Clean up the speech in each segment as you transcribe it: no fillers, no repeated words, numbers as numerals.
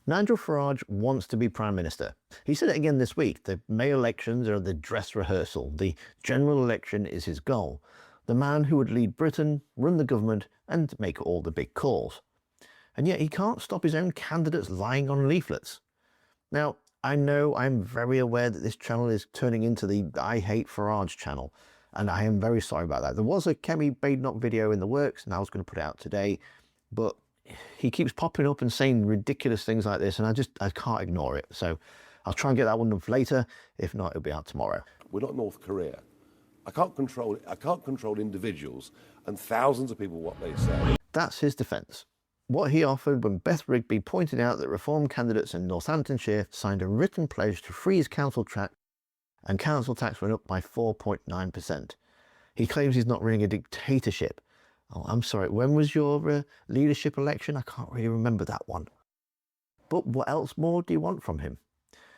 Nigel Farage wants to be Prime Minister. He said it again this week. The May elections are the dress rehearsal. The general election is his goal. The man who would lead Britain, run the government and make all the big calls. And yet he can't stop his own candidates lying on leaflets. Now, I know I'm very aware that this channel is turning into the I Hate Farage channel, and I am very sorry about that. There was a Kemi Badenoch video in the works, and I was going to put it out today, but he keeps popping up and saying ridiculous things like this, and I can't ignore it. So I'll try and get that one done for later. If not, it'll be out tomorrow. We're not North Korea. I can't control individuals and thousands of people what they say. That's his defence. What he offered when Beth Rigby pointed out that Reform candidates in Northamptonshire signed a written pledge to freeze council tax, and council tax went up by 4.9%. He claims he's not running a dictatorship. Oh, I'm sorry, when was your leadership election? I can't really remember that one. But what else more do you want from him?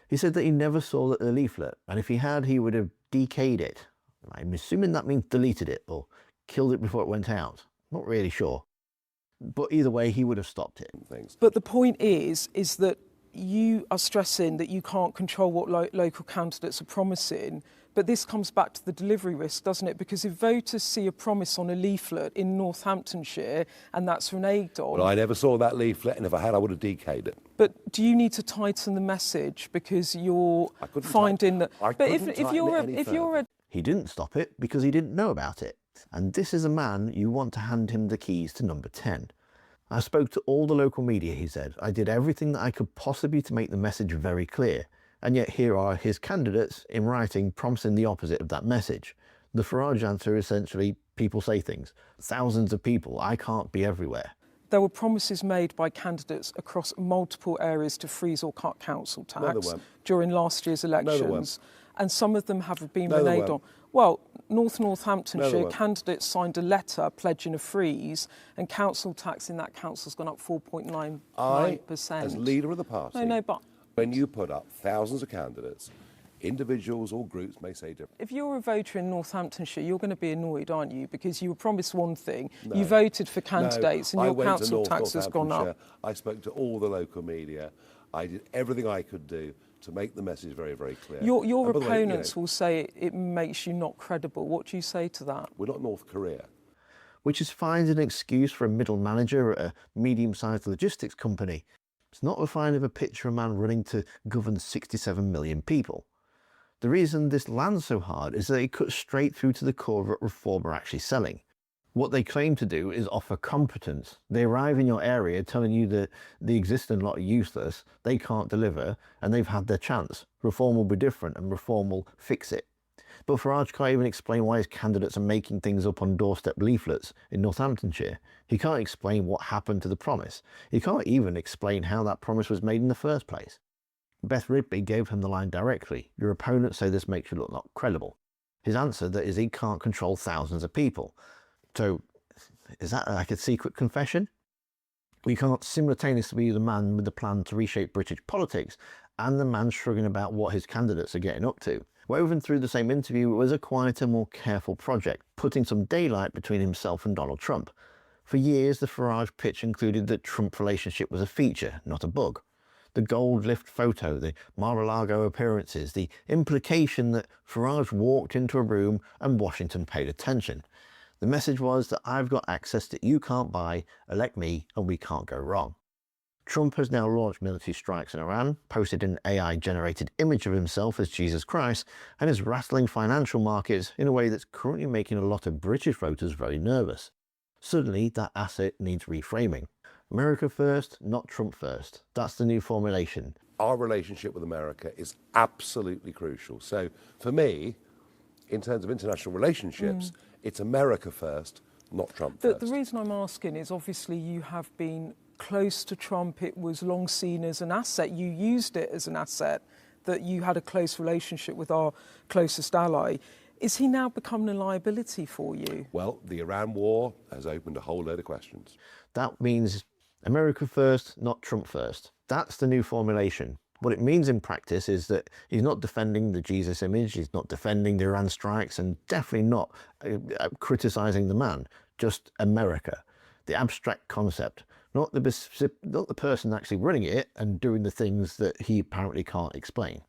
He said that he never saw the leaflet, and if he had, he would have decayed it. I'm assuming that means deleted it or killed it before it went out. Not really sure. But either way, he would have stopped it. But the point is that you are stressing that you can't control what local candidates are promising. But this comes back to the delivery risk, doesn't it? Because if voters see a promise on a leaflet in Northamptonshire and that's reneged on... Well, I never saw that leaflet, and if I had, I would have decayed it. But do you need to tighten the message because you're finding that... But if you're a... He didn't stop it because he didn't know about it. And this is a man you want to hand him the keys to number 10. I spoke to all the local media, he said. I did everything that I could possibly to make the message very clear. And yet here are his candidates in writing promising the opposite of that message. The Farage answer is essentially, people say things. Thousands of people, I can't be everywhere. There were promises made by candidates across multiple areas to freeze or cut council tax during last year's elections. And some of them have been reneged on. Well, Northamptonshire candidates signed a letter pledging a freeze, and council tax in that council's gone up 4.99%. As leader of the party, but when you put up thousands of candidates, individuals or groups may say different. If you're a voter in Northamptonshire, you're going to be annoyed, aren't you? Because you were promised one thing, you voted for candidates, and your council tax has gone up. I spoke to all the local media. I did everything I could do to make the message very, very clear. Your opponents will say it makes you not credible. What do you say to that? We're not North Korea. Which is fine as an excuse for a middle manager at a medium-sized logistics company. It's not the fine of a picture of a man running to govern 67 million people. The reason this lands so hard is that it cuts straight through to the core of what Reform are actually selling. What they claim to do is offer competence. They arrive in your area telling you that the existing lot are useless, they can't deliver, and they've had their chance. Reform will be different and Reform will fix it. But Farage can't even explain why his candidates are making things up on doorstep leaflets in Northamptonshire. He can't explain what happened to the promise. He can't even explain how that promise was made in the first place. Beth Rigby gave him the line directly. Your opponents say this makes you look not credible. His answer that is he can't control thousands of people. So, is that like a secret confession? We can't simultaneously be the man with the plan to reshape British politics and the man shrugging about what his candidates are getting up to. Woven through the same interview was a quieter, more careful project, putting some daylight between himself and Donald Trump. For years, the Farage pitch included that Trump relationship was a feature, not a bug. The gold lift photo, the Mar-a-Lago appearances, the implication that Farage walked into a room and Washington paid attention. The message was that I've got access that you can't buy, elect me, and we can't go wrong. Trump has now launched military strikes in Iran, posted an AI-generated image of himself as Jesus Christ, and is rattling financial markets in a way that's currently making a lot of British voters very nervous. Suddenly, that asset needs reframing. America first, not Trump first. That's the new formulation. Our relationship with America is absolutely crucial. So, for me, in terms of international relationships, it's America first, not Trump first. The reason I'm asking is obviously you have been close to Trump. It was long seen as an asset. You used it as an asset, that you had a close relationship with our closest ally. Is he now becoming a liability for you? Well, the Iran war has opened a whole load of questions. That means America first, not Trump first. That's the new formulation. What it means in practice is that he's not defending the Jesus image, he's not defending the Iran strikes, and definitely not criticising the man, just America. The abstract concept. not the person actually running it and doing the things that he apparently can't explain.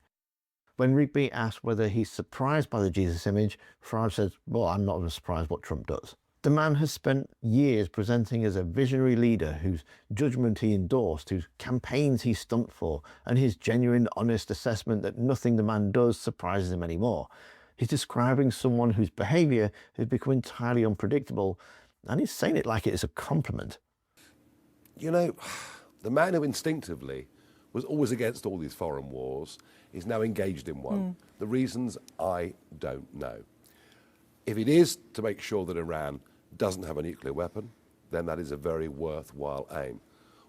When Rigby asked whether he's surprised by the Jesus image, Farage says, well, I'm not surprised what Trump does. The man has spent years presenting as a visionary leader whose judgment he endorsed, whose campaigns he stumped for, and his genuine, honest assessment that nothing the man does surprises him anymore. He's describing someone whose behaviour has become entirely unpredictable, and he's saying it like it is a compliment. You know, the man who instinctively was always against all these foreign wars is now engaged in one. The reasons, I don't know. If it is to make sure that Iran doesn't have a nuclear weapon, then that is a very worthwhile aim.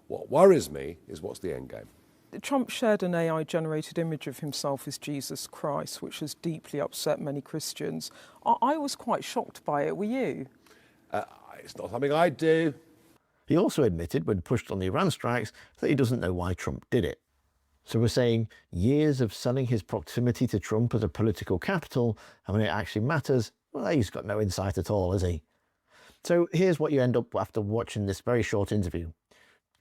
What worries me is what's the end game. Trump shared an AI-generated image of himself as Jesus Christ, which has deeply upset many Christians. I was quite shocked by it. Were you? It's not something I do. He also admitted, when pushed on the Iran strikes, that he doesn't know why Trump did it. So we're saying years of selling his proximity to Trump as a political capital, and when it actually matters, well, he's got no insight at all, has he? So here's what you end up after watching this very short interview.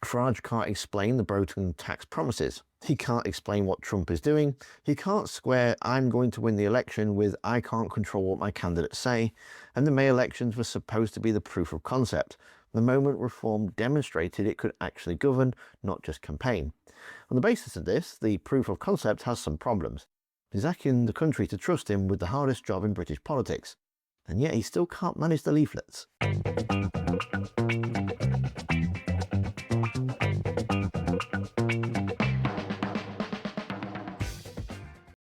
Farage can't explain the broken tax promises. He can't explain what Trump is doing. He can't square "I'm going to win the election" with "I can't control what my candidates say." And the May elections were supposed to be the proof of concept, the moment reform demonstrated it could actually govern, not just campaign. On the basis of this, the proof of concept has some problems. He's asking the country to trust him with the hardest job in British politics. And yet he still can't manage the leaflets.